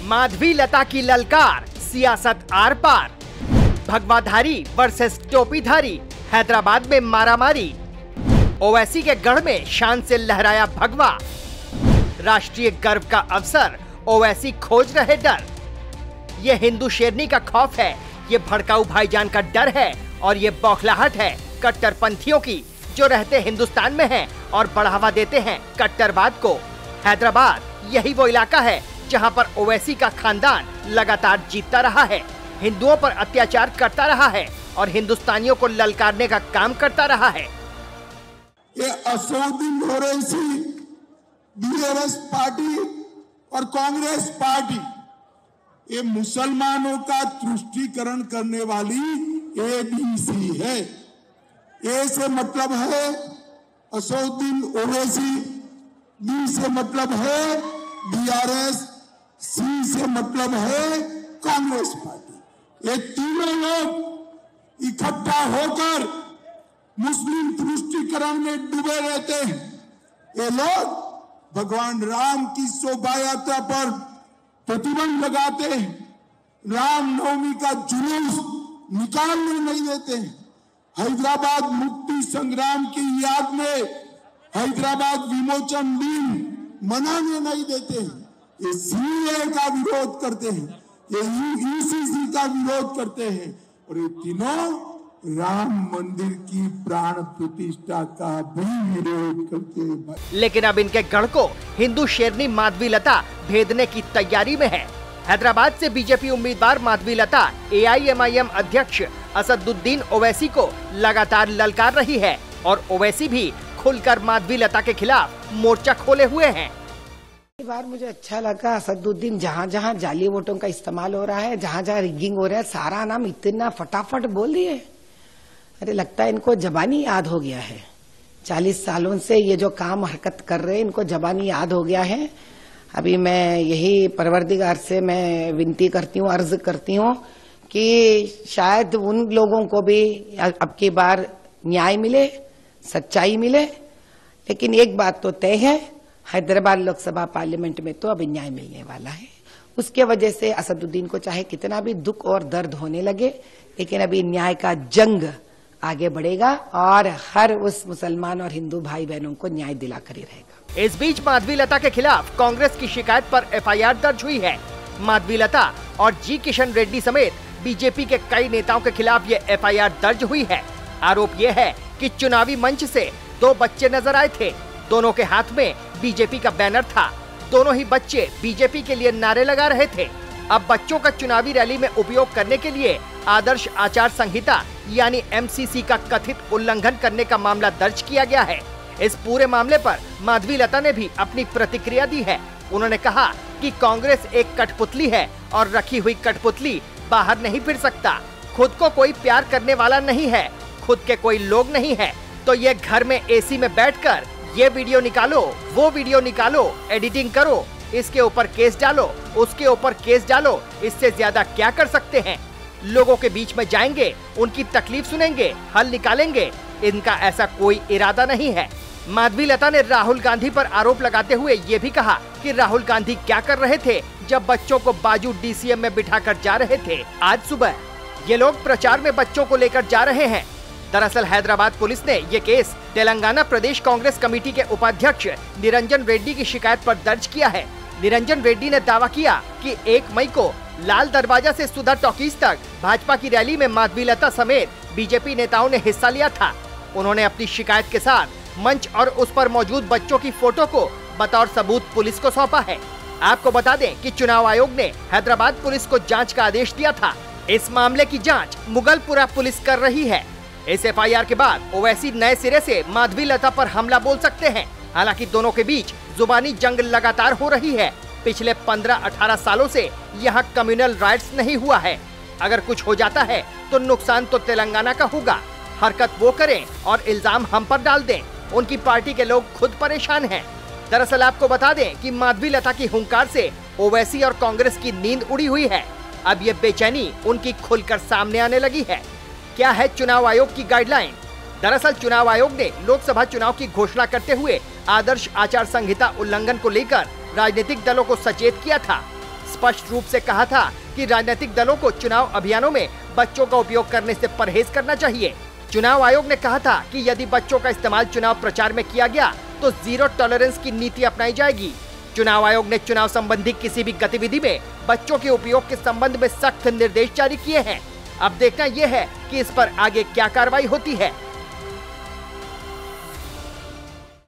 माधवी लता की ललकार, सियासत आर पार। भगवाधारी वर्सेस टोपीधारी, हैदराबाद में मारामारी। ओवैसी के गढ़ में शान से लहराया भगवा। राष्ट्रीय गर्व का अवसर, ओवैसी खोज रहे डर। ये हिंदू शेरनी का खौफ है, ये भड़काऊ भाईजान का डर है और ये बौखलाहट है कट्टरपंथियों की जो रहते हिंदुस्तान में हैं और बढ़ावा देते हैं कट्टरवाद को। हैदराबाद यही वो इलाका है जहां पर ओवैसी का खानदान लगातार जीतता रहा है, हिंदुओं पर अत्याचार करता रहा है और हिंदुस्तानियों को ललकारने का काम करता रहा है। ये असदुद्दीन ओवैसी बीआरएस पार्टी और कांग्रेस पार्टी ये मुसलमानों का तुष्टीकरण करने वाली एबीसी है। ए से मतलब है असदुद्दीन ओवैसी, बी से मतलब है बीआरएस, सी से मतलब है कांग्रेस पार्टी। ये तीनों लोग इकट्ठा होकर मुस्लिम तुष्टीकरण में डूबे रहते हैं। ये लोग भगवान राम की शोभा यात्रा पर प्रतिबंध लगाते हैं, रामनवमी का जुलूस निकालने नहीं देते हैं, हैदराबाद मुक्ति संग्राम की याद में हैदराबाद विमोचन दिन मनाने नहीं देते हैं, ये सीए का विरोध करते हैं, ये यूसीसी का विरोध करते हैं और ये तीनों राम मंदिर की प्राण प्रतिष्ठा का भी विरोध करते हैं। लेकिन अब इनके गढ़ को हिंदू शेरनी माधवी लता भेदने की तैयारी में है। हैदराबाद से बीजेपी उम्मीदवार माधवी लता एआईएमआईएम अध्यक्ष असदुद्दीन ओवैसी को लगातार ललकार रही है और ओवैसी भी खुलकर माधवी लता के खिलाफ मोर्चा खोले हुए हैं। इस बार मुझे अच्छा लगा, असदुद्दीन जहाँ जहाँ जाली वोटों का इस्तेमाल हो रहा है, जहाँ जहाँ रिगिंग हो रहा है, सारा नाम इतना फटाफट बोल दिए। अरे लगता है इनको जबानी याद हो गया है। 40 सालों से ये जो काम हरकत कर रहे हैं इनको जबानी याद हो गया है। अभी मैं यही परवरदिगार से मैं विनती करती हूँ, अर्ज करती हूँ कि शायद उन लोगों को भी अब की बार न्याय मिले, सच्चाई मिले। लेकिन एक बात तो तय है, हैदराबाद लोकसभा पार्लियामेंट में तो अभी न्याय मिलने वाला है। उसके वजह से असदुद्दीन को चाहे कितना भी दुख और दर्द होने लगे, लेकिन अभी न्याय का जंग आगे बढ़ेगा और हर उस मुसलमान और हिंदू भाई बहनों को न्याय दिलाकर ही रहेगा। इस बीच माधवी लता के खिलाफ कांग्रेस की शिकायत पर एफआईआर दर्ज हुई है। माधवी लता और जी किशन रेड्डी समेत बीजेपी के कई नेताओं के खिलाफ ये एफआईआर दर्ज हुई है। आरोप ये है कि चुनावी मंच से 2 बच्चे नजर आए थे, दोनों के हाथ में बीजेपी का बैनर था, दोनों ही बच्चे बीजेपी के लिए नारे लगा रहे थे। अब बच्चों का चुनावी रैली में उपयोग करने के लिए आदर्श आचार संहिता यानी एमसीसी का कथित उल्लंघन करने का मामला दर्ज किया गया है। इस पूरे मामले पर माधवी लता ने भी अपनी प्रतिक्रिया दी है। उन्होंने कहा कि कांग्रेस एक कठपुतली है और रखी हुई कठपुतली बाहर नहीं फिर सकता। खुद को कोई प्यार करने वाला नहीं है, खुद के कोई लोग नहीं है, तो ये घर में एसी में बैठकर ये वीडियो निकालो, वो वीडियो निकालो, एडिटिंग करो, इसके ऊपर केस डालो, उसके ऊपर केस डालो, इससे ज्यादा क्या कर सकते हैं? लोगों के बीच में जाएंगे, उनकी तकलीफ सुनेंगे, हल निकालेंगे। इनका ऐसा कोई इरादा नहीं है। माधवी लता ने राहुल गांधी पर आरोप लगाते हुए ये भी कहा कि राहुल गांधी क्या कर रहे थे जब बच्चों को बाजू डीसीएम में बिठाकर जा रहे थे। आज सुबह ये लोग प्रचार में बच्चों को लेकर जा रहे हैं। दरअसल हैदराबाद पुलिस ने ये केस तेलंगाना प्रदेश कांग्रेस कमेटी के उपाध्यक्ष निरंजन रेड्डी की शिकायत पर दर्ज किया है। निरंजन रेड्डी ने दावा किया कि 1 मई को लाल दरवाजा से सुधा टॉकीज तक भाजपा की रैली में माधवी लता समेत बीजेपी नेताओं ने हिस्सा लिया था। उन्होंने अपनी शिकायत के साथ मंच और उस पर मौजूद बच्चों की फोटो को बतौर सबूत पुलिस को सौंपा है। आपको बता दें कि चुनाव आयोग ने हैदराबाद पुलिस को जांच का आदेश दिया था। इस मामले की जांच मुगलपुरा पुलिस कर रही है। इस एफआईआर के बाद ओवैसी नए सिरे से माधवी लता पर हमला बोल सकते हैं। हालांकि दोनों के बीच जुबानी जंग लगातार हो रही है। पिछले 15-18 सालों से यहाँ कम्युनल राइट्स नहीं हुआ है। अगर कुछ हो जाता है तो नुकसान तो तेलंगाना का होगा। हरकत वो करें और इल्जाम हम पर डाल दें। उनकी पार्टी के लोग खुद परेशान हैं। दरअसल आपको बता दें कि माधवी लता की हुंकार से ओवैसी और कांग्रेस की नींद उड़ी हुई है। अब ये बेचैनी उनकी खुलकर सामने आने लगी है। क्या है चुनाव आयोग की गाइडलाइन? दरअसल चुनाव आयोग ने लोकसभा चुनाव की घोषणा करते हुए आदर्श आचार संहिता उल्लंघन को लेकर राजनीतिक दलों को सचेत किया था। स्पष्ट रूप से कहा था कि राजनीतिक दलों को चुनाव अभियानों में बच्चों का उपयोग करने से परहेज करना चाहिए। चुनाव आयोग ने कहा था कि यदि बच्चों का इस्तेमाल चुनाव प्रचार में किया गया तो जीरो टॉलरेंस की नीति अपनाई जाएगी। चुनाव आयोग ने चुनाव संबंधी किसी भी गतिविधि में बच्चों के उपयोग के संबंध में सख्त निर्देश जारी किए हैं। अब देखना यह है कि इस पर आगे क्या कार्रवाई होती है।